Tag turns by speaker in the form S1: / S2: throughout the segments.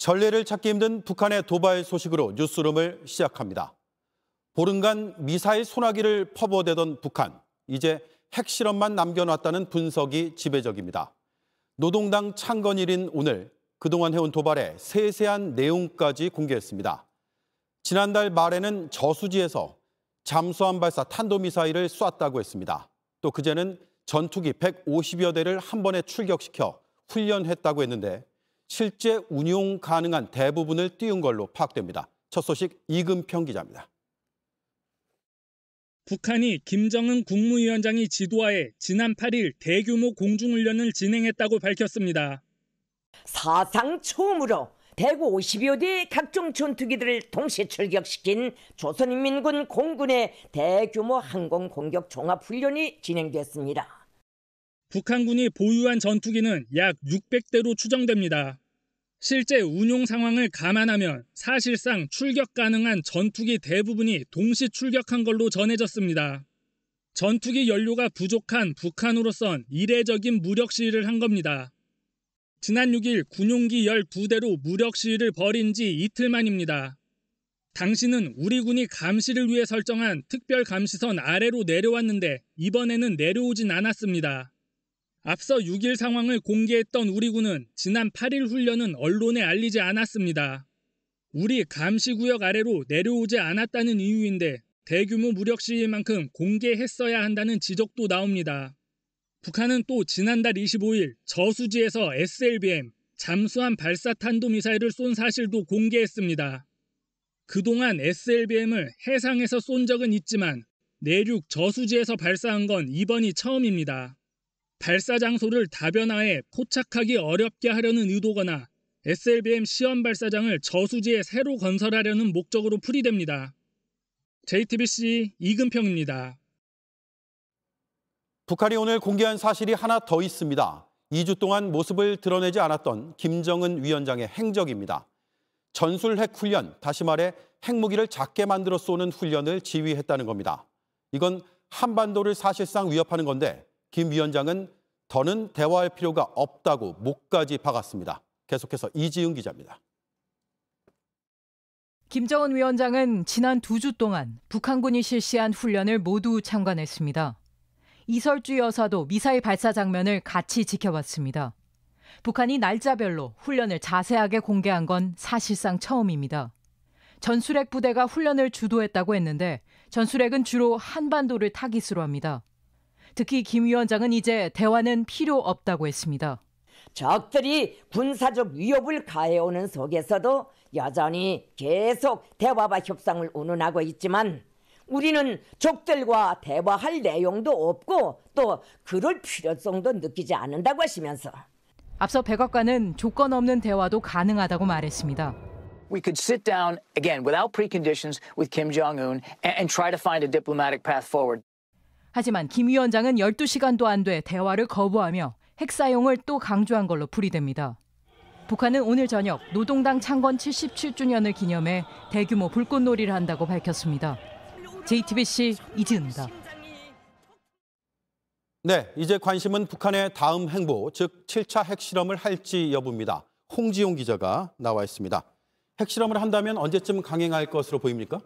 S1: 전례를 찾기 힘든 북한의 도발 소식으로 뉴스룸을 시작합니다. 보름간 미사일 소나기를 퍼부어대던 북한, 이제 핵실험만 남겨놨다는 분석이 지배적입니다. 노동당 창건일인 오늘 그동안 해온 도발의 세세한 내용까지 공개했습니다. 지난달 말에는 저수지에서 잠수함 발사 탄도미사일을 쐈다고 했습니다. 또 그제는 전투기 150여 대를 한 번에 출격시켜 훈련했다고 했는데 실제 운용 가능한 대부분을 띄운 걸로 파악됩니다. 첫 소식 이금평 기자입니다.
S2: 북한이 김정은 국무위원장이 지도하에 지난 8일 대규모 공중훈련을 진행했다고 밝혔습니다.
S3: 사상 처음으로 150여 대의 각종 전투기들을 동시 출격시킨 조선인민군 공군의 대규모 항공공격 종합훈련이 진행됐습니다.
S2: 북한군이 보유한 전투기는 약 600대로 추정됩니다. 실제 운용 상황을 감안하면 사실상 출격 가능한 전투기 대부분이 동시 출격한 걸로 전해졌습니다. 전투기 연료가 부족한 북한으로선 이례적인 무력 시위를 한 겁니다. 지난 6일 군용기 12대로 무력 시위를 벌인 지 이틀 만입니다. 당시는 우리 군이 감시를 위해 설정한 특별 감시선 아래로 내려왔는데 이번에는 내려오진 않았습니다. 앞서 6일 상황을 공개했던 우리 군은 지난 8일 훈련은 언론에 알리지 않았습니다. 우리 감시구역 아래로 내려오지 않았다는 이유인데 대규모 무력 시위인 만큼 공개했어야 한다는 지적도 나옵니다. 북한은 또 지난달 25일 저수지에서 SLBM, 잠수함 발사 탄도미사일을 쏜 사실도 공개했습니다. 그동안 SLBM을 해상에서 쏜 적은 있지만 내륙 저수지에서 발사한 건 이번이 처음입니다. 발사 장소를 다변화해 포착하기 어렵게 하려는 의도거나 SLBM 시험 발사장을 저수지에 새로 건설하려는 목적으로 풀이됩니다. JTBC 이금평입니다.
S1: 북한이 오늘 공개한 사실이 하나 더 있습니다. 2주 동안 모습을 드러내지 않았던 김정은 위원장의 행적입니다. 전술핵 훈련, 다시 말해 핵무기를 작게 만들어 쏘는 훈련을 지휘했다는 겁니다. 이건 한반도를 사실상 위협하는 건데 김 위원장은 더는 대화할 필요가 없다고 목까지 박았습니다. 계속해서 이지은 기자입니다.
S4: 김정은 위원장은 지난 2주 동안 북한군이 실시한 훈련을 모두 참관했습니다. 이설주 여사도 미사일 발사 장면을 같이 지켜봤습니다. 북한이 날짜별로 훈련을 자세하게 공개한 건 사실상 처음입니다. 전술핵 부대가 훈련을 주도했다고 했는데 전술핵은 주로 한반도를 타깃으로 합니다. 특히 김 위원장은 이제 대화는 필요 없다고 했습니다.
S3: 적들이 군사적 위협을 가해오는 속에서도 여전히 계속 대화와 협상을 운운하고 있지만 우리는 적들과 대화할 내용도 없고 또 그럴 필요성도 느끼지 않는다고 하시면서
S4: 앞서 백악관은 조건 없는 대화도 가능하다고 말했습니다.
S5: We could sit down again without preconditions with Kim Jong-un and try to find a diplomatic path forward.
S4: 하지만 김 위원장은 12시간도 안 돼 대화를 거부하며 핵 사용을 또 강조한 걸로 풀이됩니다. 북한은 오늘 저녁 노동당 창건 77주년을 기념해 대규모 불꽃놀이를 한다고 밝혔습니다. JTBC 이지은입니다.
S1: 네, 이제 관심은 북한의 다음 행보, 즉 7차 핵실험을 할지 여부입니다. 홍지용 기자가 나와 있습니다. 핵실험을 한다면 언제쯤 강행할 것으로 보입니까?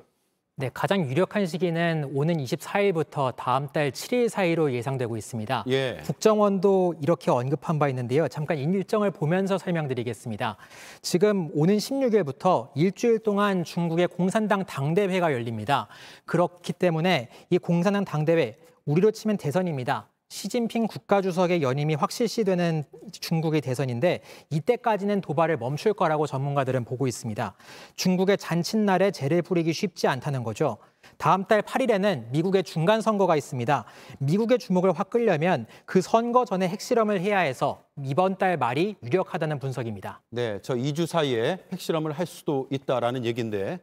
S6: 네, 가장 유력한 시기는 오는 24일부터 다음 달 7일 사이로 예상되고 있습니다.
S1: 예.
S6: 국정원도 이렇게 언급한 바 있는데요. 잠깐 일정을 보면서 설명드리겠습니다. 지금 오는 16일부터 일주일 동안 중국의 공산당 당대회가 열립니다. 그렇기 때문에 이 공산당 당대회, 우리로 치면 대선입니다. 시진핑 국가주석의 연임이 확실시되는 중국의 대선인데 이때까지는 도발을 멈출 거라고 전문가들은 보고 있습니다. 중국의 잔칫날에 재를 부리기 쉽지 않다는 거죠. 다음 달 8일에는 미국의 중간선거가 있습니다. 미국의 주목을 확 끌려면 그 선거 전에 핵실험을 해야 해서 이번 달 말이 유력하다는 분석입니다.
S1: 네, 저 2주 사이에 핵실험을 할 수도 있다라는 얘기인데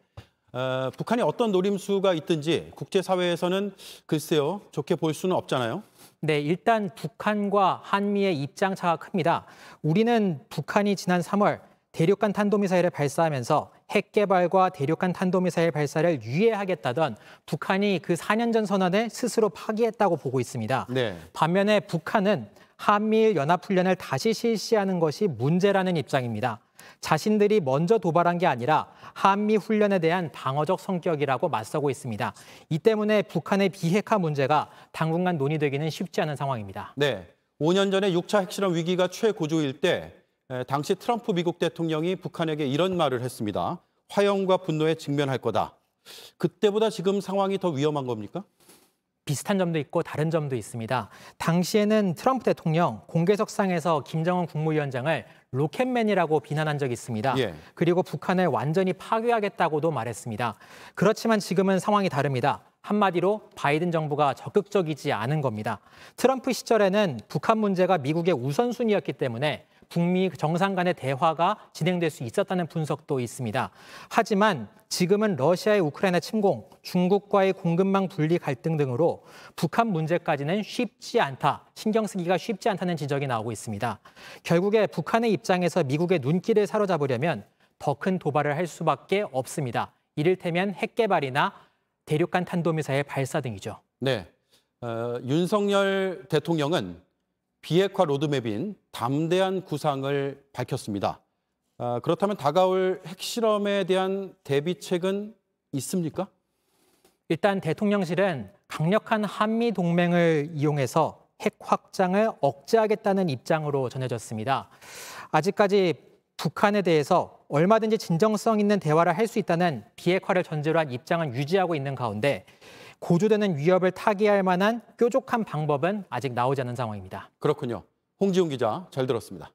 S1: 북한이 어떤 노림수가 있든지 국제사회에서는 글쎄요, 좋게 볼 수는 없잖아요.
S6: 네, 일단 북한과 한미의 입장차가 큽니다. 우리는 북한이 지난 3월 대륙간 탄도미사일을 발사하면서 핵 개발과 대륙간 탄도미사일 발사를 유예하겠다던 북한이 그 4년 전 선언을 스스로 파기했다고 보고 있습니다.
S1: 네.
S6: 반면에 북한은 한미일 연합훈련을 다시 실시하는 것이 문제라는 입장입니다. 자신들이 먼저 도발한 게 아니라 한미 훈련에 대한 방어적 성격이라고 맞서고 있습니다. 이 때문에 북한의 비핵화 문제가 당분간 논의되기는 쉽지 않은 상황입니다.
S1: 네, 5년 전에 6차 핵실험 위기가 최고조일 때 당시 트럼프 미국 대통령이 북한에게 이런 말을 했습니다. 화형과 분노에 직면할 거다. 그때보다 지금 상황이 더 위험한 겁니까?
S6: 비슷한 점도 있고 다른 점도 있습니다. 당시에는 트럼프 대통령 공개석상에서 김정은 국무위원장을 로켓맨이라고 비난한 적이 있습니다.
S1: 예.
S6: 그리고 북한을 완전히 파괴하겠다고도 말했습니다. 그렇지만 지금은 상황이 다릅니다. 한마디로 바이든 정부가 적극적이지 않은 겁니다. 트럼프 시절에는 북한 문제가 미국의 우선순위였기 때문에 북미 정상 간의 대화가 진행될 수 있었다는 분석도 있습니다. 하지만 지금은 러시아의 우크라이나 침공, 중국과의 공급망 분리 갈등 등으로 북한 문제까지는 쉽지 않다, 신경 쓰기가 쉽지 않다는 지적이 나오고 있습니다. 결국에 북한의 입장에서 미국의 눈길을 사로잡으려면 더 큰 도발을 할 수밖에 없습니다. 이를테면 핵 개발이나 대륙간 탄도미사일 발사 등이죠.
S1: 네, 윤석열 대통령은 비핵화 로드맵인 담대한 구상을 밝혔습니다. 그렇다면 다가올 핵실험에 대한 대비책은 있습니까?
S6: 일단 대통령실은 강력한 한미 동맹을 이용해서 핵 확장을 억제하겠다는 입장으로 전해졌습니다. 아직까지 북한에 대해서 얼마든지 진정성 있는 대화를 할 수 있다는 비핵화를 전제로 한 입장은 유지하고 있는 가운데 고조되는 위협을 타개할 만한 뾰족한 방법은 아직 나오지 않은 상황입니다.
S1: 그렇군요. 홍지훈 기자, 잘 들었습니다.